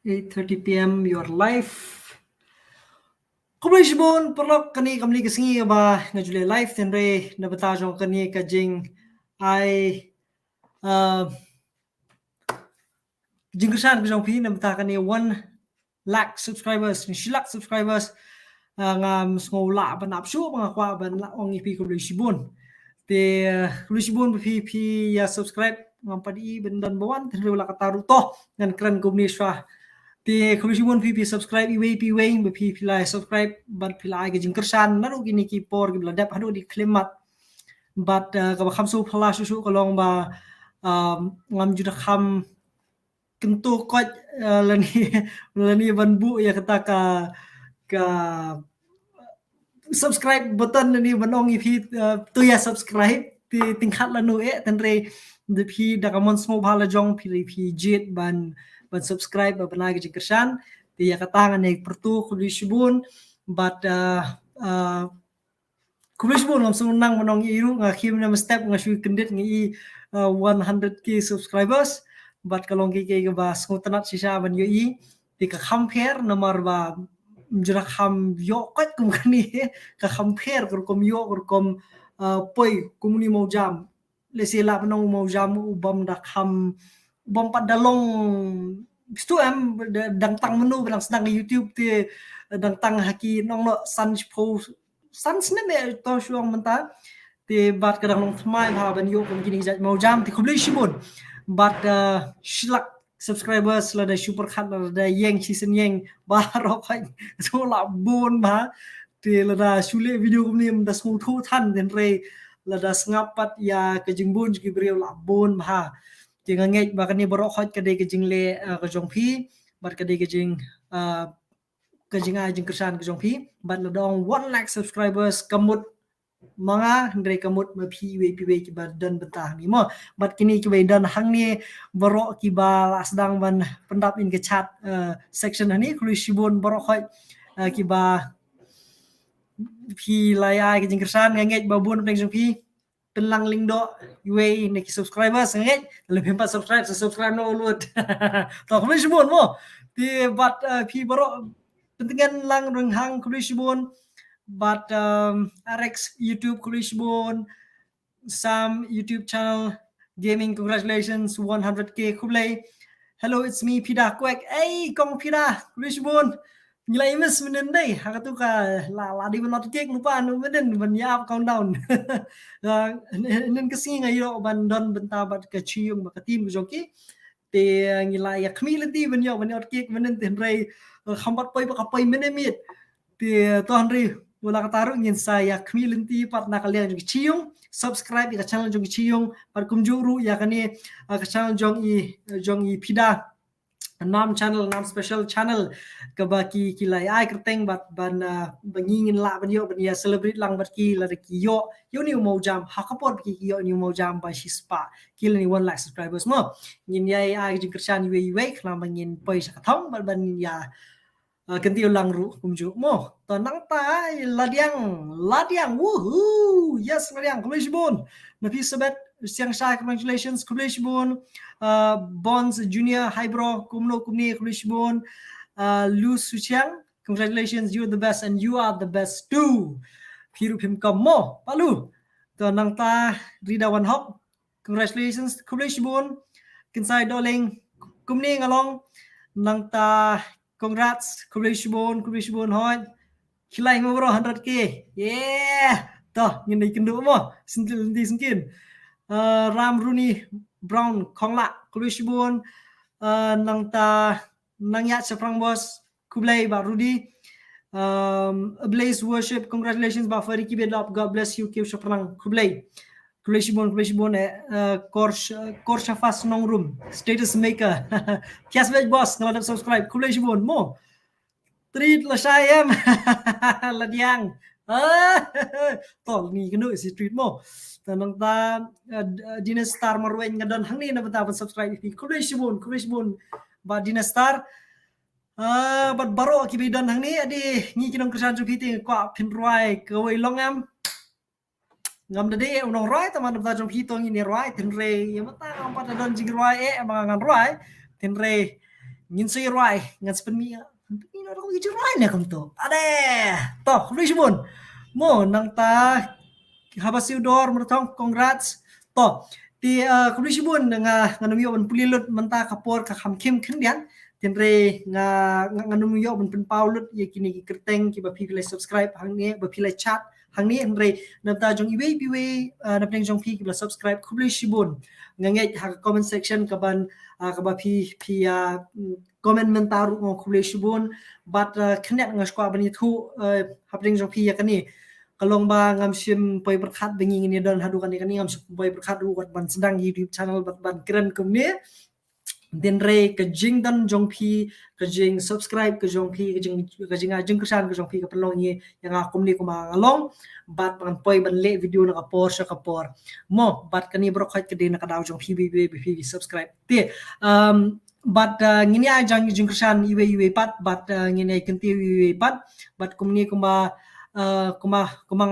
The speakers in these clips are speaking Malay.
8:30 p.m. your live. Kumulishbon perlok kani kamli kesingi ba ngajule live tenre na batajong kani kajing ai jingkusan bijong pi na batakani 1 lakh subscribers ni shilak subscribers ngam ngola ban apsu mga kwa ban la ong ipi kumulishbon te kumulishbon pi ya subscribe ngam padi bendan bawan tenre wala kataru to ngan kran kumnishwa thì không muốn phi subscribe iwe mà phi lại subscribe but phi lại cái jingker san nó gini ki por ki bladap hadu di klimat but ka kham su phala su ko long ba ngam juda kham kentu ko lani ban bu ya kata ka subscribe button ni banong phi tu ya subscribe ti tingkat lanu tenre de phi da kamon smo bhala jong phi jet ban subscribe ban lagi jingkersan ti ya katangan ni pertu kulishbun but kulishbun ngam sunang manong iru ngakhim na step ngasui kendit ngi 100k subscribers but kalong ki ke ba skutanat sisa ban yoi ti ka compare nomor ba jura kham yo kat kum kani ka compare kom yo kom poi kumuni mau jam le sila manong mau jam ubam da kham bom padalong stu em dang tang menu bilang sedang di YouTube ti dang tang haki nong no sun po sun sne me to shuang menta ti bat kadang long thmai ha ban yo kum kini jat mau jam ti khubli shibun but shilak subscribers la da super khat la da yeng season yeng ba ro khai so la bon ba ti la da shule video kum ni da smu thu than den re la da snapat ya ke jingbun ki breu la bon ba jeng ngej ba kani borok khot kade ke jing le ka jong phi bat kade ke jing ai jing kersan ke jong phi bat la dong 1 lakh subscribers kamut manga ndre kamut ma phi we ki ba dan betah ni mo bat kini ki we dan hang ni borok ki ba sedang ban pendap in ke chat section ni kulishibun borok khot ki ba phi lai ke jing kersan ngej ba bun peng jong phi pelang link do UAE neki subscribers ngej lebih 4 subscribe no lut to kulishbun mo ti bat phi borok pentingan lang reng hang kulishbun but Rex YouTube kulishbun some YouTube channel gaming congratulations 100k kublai hello it's me Pida Kwek hey kong Pida kulishbun nilai mes menen dai hakatu ka la di not cake lupa anu menen ban yap countdown nen kesinga yo ban don bentabat ke cium ba tim joki te ngilai ya community ban yo ban not cake menen ten rai khambat poi ba pai menen mit te to hanri wala kataru ngin saya community pat na kalian jong cium subscribe ka channel jong cium par kumjuru ya kani ka channel jong i Pida nam channel nam special channel ke baki kilai ai kerteng bat ban bangingin la ban yo ban ya celebrate lang bat ki la ki yo ni mau jam hakapot ki yo ni mau jam ba shispa kil ni 1 lakh subscribers mo ngin ya ai jing kersan we khlam bangin poi sa thong ban ya kentiu lang ru kumju mo to nang ta ladiang woohoo yes ladiang kulishbun nafi sabat siang shy congratulations kulishbun bonds junior hybro kumno kumni kulishbun lu suchiang congratulations you're the best and you are the best too phiru phim kam mo palu to nang ta rida wan hop congratulations kulishbun kinsai doling kumni ngalong nang ta congrats kulishbun hoi khilai mo bro 100k yeah to ngin kendu mo sinkin Ram Rooney Brown Khongla kulishbun nang ta nang ya seprang bos kublai ba Rudy Blaze worship congratulations ba Fariki bedap God bless you keep seprang kublai kulishbun course fast nong room status maker kiasbet boss kalau subscribe kulishbun mo treat la sayem la diang tol ni kenu si treat mo tanang ta Dinastar marwen ngadon hangni na bata subscribe fi kulishbun ba Dinastar bat baro ki bidan hangni adi ngi kinong kersan jupiti kwa pinroi kawai longam ngam dade unong roi taman bata jong hitong ini roi tenre yamata ampat don jing roi mga ngan roi tenre nhìn say rai ngan spen mi ni nó không cái rai nè không to ade to không đi buồn mo nang ta habasil dor mertong congrats to ti không đi buồn nga nganum yo ban pulilut menta kapor ka kham kim khendian tin re nga nganum yo ban pen paulut ye kini ki kerteng ki ba pi subscribe hang ni ba pi chat hang ni re nam ta jong iwe piwe nam teng jong pi ki subscribe không đi buồn nga ngai ha comment section ka ban ka ba pi comment mentaru ngo khule shibun but khnyak nga skwa bani thu hapring jong pi ya kani kalong ba ngam sim poi berkat bengi ni don hadu kani ngam sim poi berkat ru wat ban sedang YouTube channel ban keren kumni den re ke jing dan jong pi ke jing subscribe ke jong pi ke jing ajeng kesan ke jong pi ke pelong ni yang akum ni kuma ngalong bat ban poi ban le video na kapor sa kapor mo bat kani bro khait ke de na kadaw jong pi bi subscribe te but ngini ajang jing kesan iwe pat but ngini kenti iwe pat but kum ni kuma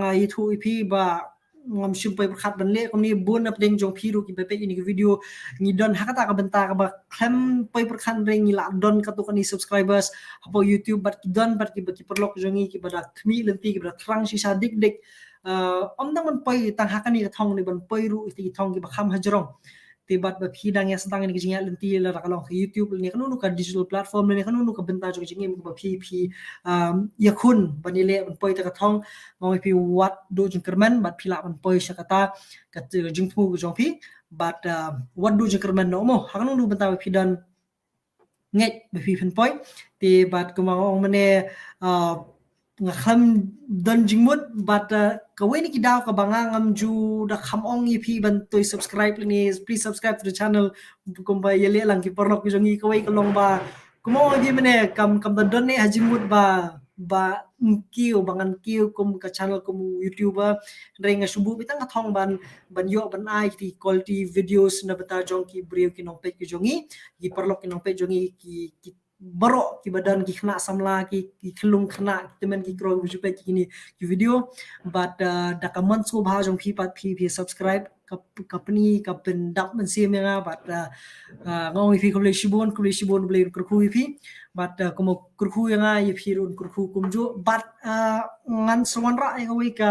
nga itu ipi ba ngam simpai berkat ban le komni bun update jong piru ki bepe ini video ni don hakata ka benta ka ba klem pai berkat ring la don ka to kan subscribers apo YouTube bat ki don bat ki perlok jongi ki bada thmi lenti ki bada thrang si sa dik om dang man pai tang hakani ka thong ni ban pai ru ti thong ki ba kham hajrong tibat ba phidang ya sentang ni kijinga lenti la rakalong YouTube ni kanunu ka digital platform ni kanunu ka benta jo kijinga ba phi yakun banile ban poi ta ka thong ngoi phi wat do jing kerman bat phila ban poi sakata ka jing thu jong phi but what do jing kerman no mo kanunu benta ba phidan ngai ba phi phen poi ti bat kumang mane nga kham don jingmut but kawai ni kidaw ka banga ngam ju da kham ong ip ban toy subscribe ni please subscribe to the channel kumba yele lang ki pornok ki jongi kawai kalong ba kumo gi mane kam don ne hajimut ba kiu bangan kiu kum ka channel kum youtuber renga subu bitang thong ban yo ban ai ti quality videos na bata jong ki brio ki nong pe ki jongi ki porlok ki nong pe jongi ki baro ki badan ki khna samla ki khlung khna temen ki grow jupe ki ni ki video but da comment so bha jong phi pat phi subscribe company ka pen dak man sim nga but ngoi phi kule shibon ble kurkhu phi but komo kurkhu nga ye phi ron kurkhu kumjo but ngan someone ra nga wi ka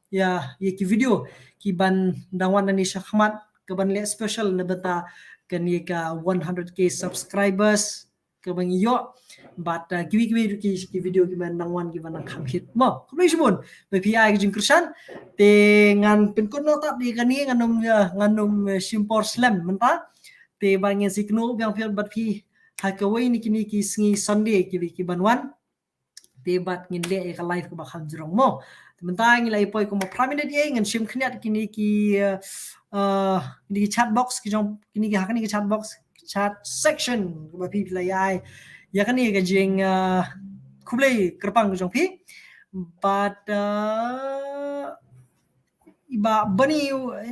ya ye ki video ki ban dangwan ni shakhmat ka ban le special na bata kani ka 100k subscribers ke bang yo but kiwi ki video ki man nangwan ki ban kham hit mo kumai sibun be pi ai jing krishan te ngan pen kon nota di kani nganum simpor slam menta te bang si kno bang fil bat pi ha ka wai ni kini ki sngi sunday ki banwan te bat ngin le ka live ko ba kham jrong mo menta ngi lai poi ko ma primary ye ngan sim khniat kini ki di chat box ki jong kini ki hakani ki chat section ba pi play ai ya kani ka jing kublai kerpang jong pi but iba bani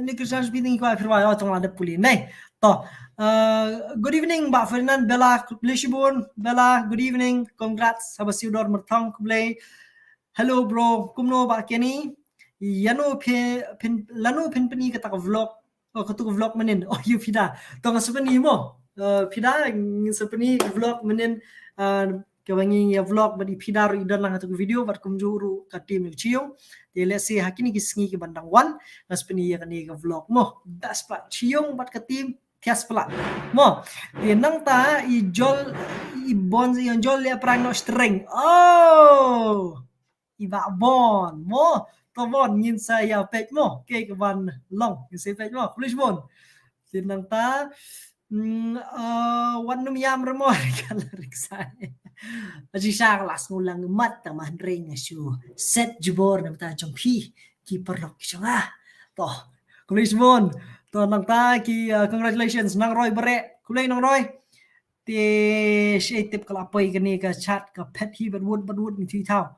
ni krishan pi ni ko afirwa tong ada puli nai to good evening ba Ferdinand Bella Kublishibun Bella good evening congrats habasiudor merthong kublai hello bro kumno ba keni yano lano peni kata vlog ko tu vlog manin oh you pida tong sepeni mo pida sepeni vlog manin kawangi ya vlog badi pida ru idan lang tu video bat kumjuru ka tim chiyo de let's see hakini kisngi ki bandang wan sepeni ya kani ka vlog mo das pa chiyong bat ka tim tias pala mo de nang ta i jol i bonzi yon jol le prang no string oh iba bon mo to bon nhìn saya page mo ke ke ban long nhìn sai page mo please bon tin nang ta wan num yam remo kan riksa aji sa kelas ngulang mat ta man ring su set jubor nam ta jong pi ki perlok changa to please bon to nang ta ki congratulations nang roy bare kulay nang roy te shei tip kala pai kani ka chat ka pet hi wood ni thi thao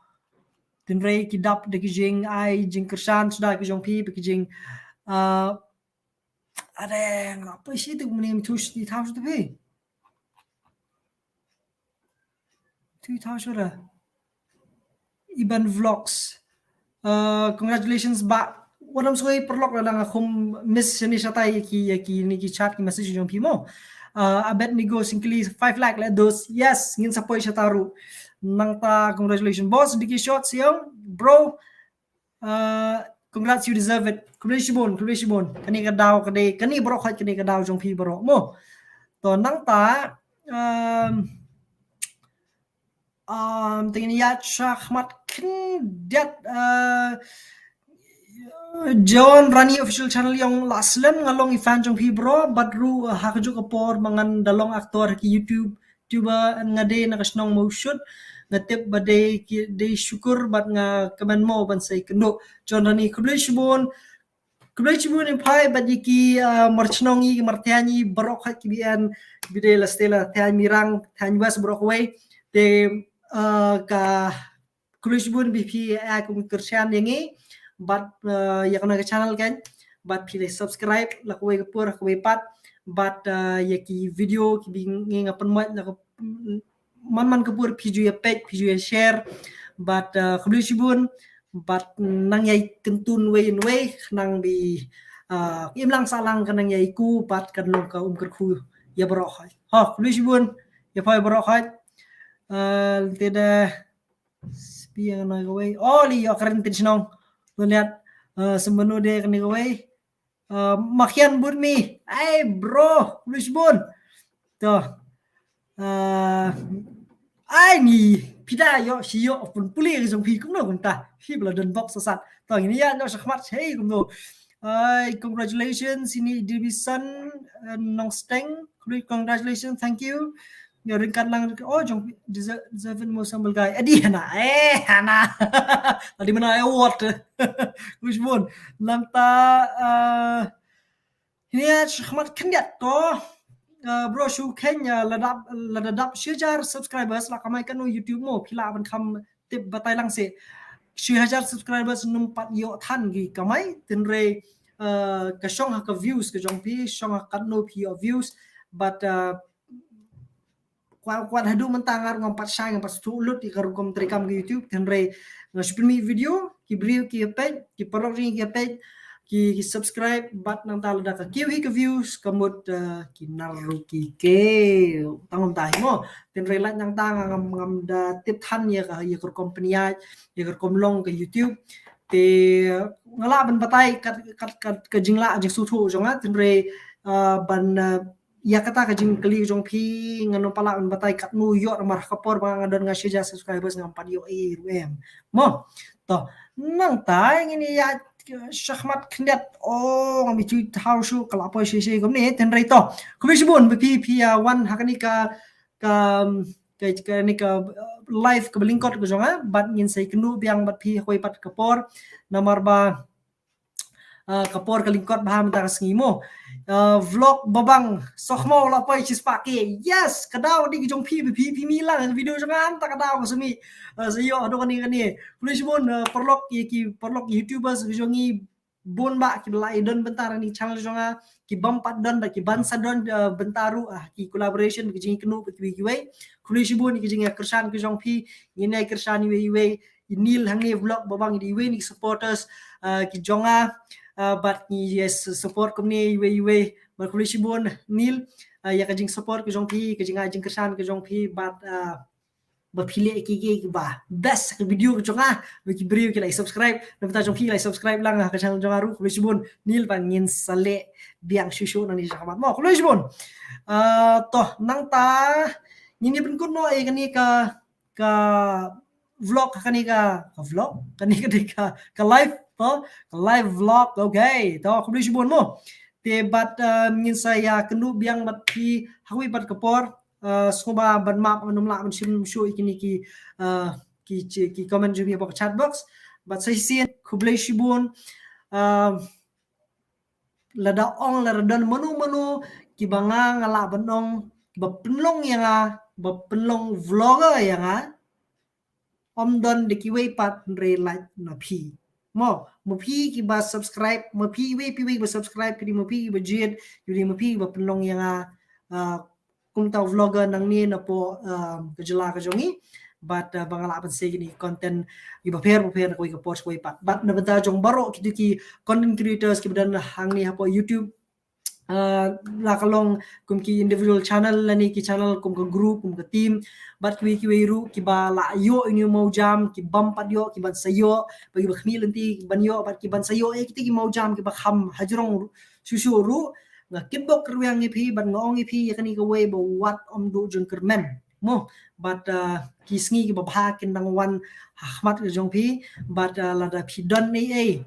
tin rei ki dap de ki jing ai jing kersan sudah ki jong pi ki jing are apa sih tu menim tush di thau tu pi tu thau sura iban vlogs congratulations ba wadam soi perlok la dang akhum miss ni satai ki ni ki chat ki message jong pi mo Abednego singkili 5 lakh let those. Yes, ngin support siya taru. Nang ta congratulations boss diki shot siyang bro. Congrats, you deserve it. Congratulations. Kani ka daw kani bro khat kani ka daw jong phi bro mo. To nang ta tingin ya Shahmat Kindat John Rani official channel yung laslam ngalong ifan jong phi bro badru hakju kapor mangan dalong aktor ki YouTube tuba ngade nakasnong mo shoot ngatip bade ki de syukur bat nga kaman mo ban say kendo John Rani Kublishbon in pai badi ki marchnongi martiani barok ki bian bide la stela tan mirang tan was brok way te ka Kublishbon BP akung kersian yangi but yakna ka channel kan but pilih subscribe lakuai kapur lakuai pat but yaki video ki bingi ngapan mat man kapur piju ya page piju ya share but Kublishbon but nang yai kentun way in way nang bi im lang salang kanang yai ku but kanong ka kerku ya barok ha Kublishbon ya pai barok tidak spiang na gawai oli ya karen tinsinong lihat sembenu dia kena gawai makian bun mi ay bro Kublishbon to ai ni pida yo siyo pun puli ke jong pi kum no kum ta hi bla don box sat to ini ya no sakmat hey kum no congratulations ini division nong steng congratulations thank you ya ringkat lang oh jong deserve mo sambal guy adi na ana tadi mana award Kublishbon lamta ini ya sakmat kendiat to bro shu Kenya ladap shujar subscribers la kamai kanu YouTube mo pila ban kham tip batai lang se 1000 subscribers numpat yo than gi kamai tenre ka shong ha ka views ka jong pi shong ha kanu pi views but kwat hadu mentangar ngompat sai ngompat tulut di karukom trikam ke YouTube tenre ngashpimi video ki briu ki page ki parok ring ki page ki subscribe but nang talo da ka kiwi ka views kamut ki naru ki ke tangom tahi mo tenre lat nang tang ngam da tip than ya ka ya company ya kom long ke YouTube te ngala ban batai kat ka jingla je su thu jonga tenre ban ya kata ka jing kali jong pi ngano pala ban batai kat nu yo mar kapor bang ngadon ngasya subscribers ngam pad yo em mo to nang tai ngini ya Shahmat Kindat ngami tu tahu shu kalau apa sih gomni tenrai to Kublishbon pi wan hakani ka ni ka live ke belingkot ke jonga bat ngin sai kenu biang bat pi hoi pat kapor nomor ba kapor ke lingkot baham ta ngimo vlog babang sokhmo la pai chis pake yes kadau di jong pi milang video jangan tak kadau semi sayo ado kani Kublishbon perlok YouTubers jongi bon ba ki lai don bentar ni channel jonga ki bampat don ki bansa don bentaru ki collaboration ki jing kenu ki wei Kublishbon ki jing kersan ki jong pi ni kersan wei nil hangi vlog babang di wei ni supporters ki jonga but ni yes support kumni we Kublishbon nil ya ka jing support ke jong pi ke jing ajing kersan ke jong pi but ba phile ki ba best ke video ke jonga ki briu ki like subscribe na jong pi like subscribe lang ka channel jong aru Kublishbon nil pangin sale biang shushu nang ni sakamat mo Kublishbon to nang ta ni pun kun no ai kani ka vlog kani ka vlog kani ka live to live vlog okay to Kublishbon mo te bat ngin saya kenu biang bat pi hawi bat kapor soba ban map anum la ban sim show ikini ki comment jumi apa chat box but saya sin Kublishbon lada ong lada don menu ki banga ngala banong ba penlong yang ba penlong vlogger yang om don de ki wei pat re like na pi mo pi ki ba subscribe mo pi we ba subscribe ki mo pi ba jid yuri mo pi ba penlong yang kung tau vlogger nang ni na po kejela ka jongi but bangala pan say ni content iba pair ko ka post ko pat but na banta jong baro ki content creators ki badan hang ni hapo YouTube la kalong kum ki individual channel lani ki channel kum ka group kum ka team bat ki ru ki ba la yo ini mau jam ki bam pat yo ki ban sayo bagi ba khmi lenti ban yo bat ki ban sayo ki mau jam ki ba kham hajrong susu ru nga kibok ruang ipi ban ngong ipi yakani ka way ba wat om du jun kermen mo but ki sngi ki ba bha kin dang wan ahmat jong pi but la da pi don ni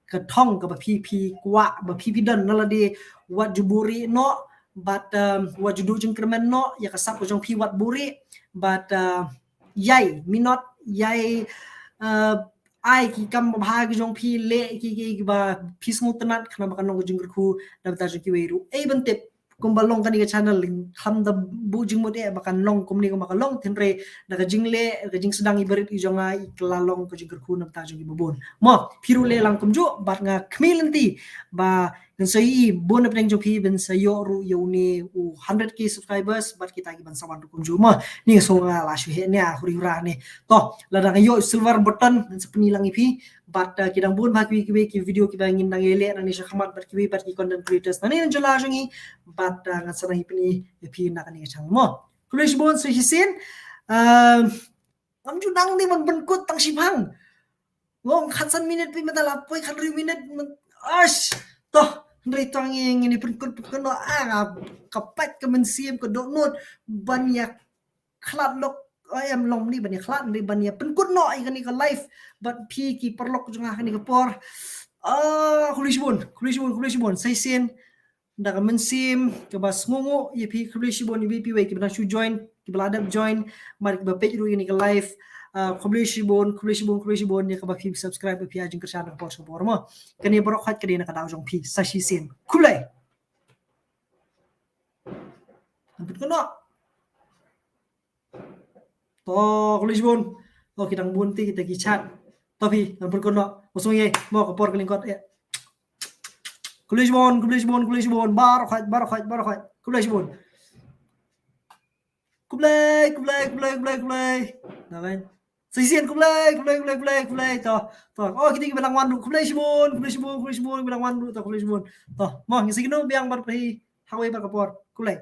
ka thong ka ba pi kwa ba pi don na la di wat juburi no but wat judu jeng kermen no ya kasap ko jong pi wat buri but yai minot yai ai ki kam bha ki jong pi le ki ba pi smut tanat khana ba kanong jeng ku da ta jeng ki weru bentep kum balong kan ni channel kham da bu jing mo de ba kan long kum ni ko ba long tenre da ka jing le ka jing sedang ibarit i jonga iklalong ko jing ku na ta jeng ki bubun mo piru le lang kum ju bat nga khmilenti ba dan sai bon apeng jo pi ben sayo ru yo ni 100k subscribers bat kita ki ban sawan kum ju ma ni so nga la shu he nya huri ra ni to la da yo silver button dan sepeni lang ipi bat kidang bun ba ki video ki bangin nang ele nang ni shakmat bat ki content creators nang ni jala jangi bat ngat sarang ipini ipi na kan ni chang mo kulish bon so hisin am ju dang ni man ben kut tang sipang ngong khatsan minute pi matala poi khan minute ash to ndri tang ini penkut no kapat ke mensiam ke donut banyak klat lok ayam long ni banyak klat ni banyak penkut no ikan ni ke live but pi ki perlok jengah ni ke por kulish bon sai sen nda ka mensim ke bas ngungu ye pi kulish bon pi we ki bana shu join ki bladap join mar ki ba page ru ni ke live kulish bon ya ka ba pi subscribe pi ajing kerja na por so por mo kani borok khat kadi na ka daw jong pi sa shi sen kulai ampun kono to kulish bon to kitang bunti kita ki chat to pi ampun kono osong ye mo ka por kelingkot ya kulish bon bar khat kulish bon kublai na ben sai sen kublai to kita ki bilang wan du kulish bon bilang wan du to kulish bon to mo ngisi kino biang bar pi hawe bar kapor kulai